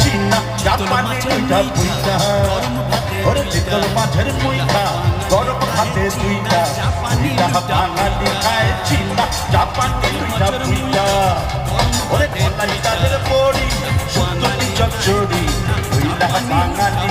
চিনা জাপানি দুইটা পুইটা ওরে চিতল মাছের মুইটা গরম ভাতে দুইটা পুইটা বাঙালি খায় চিনা জাপানি দুইটা পুইটা ওরে কলাই তাদের বড়ি সুন্দরী চচ্চড়ি পুইটা বাঙালি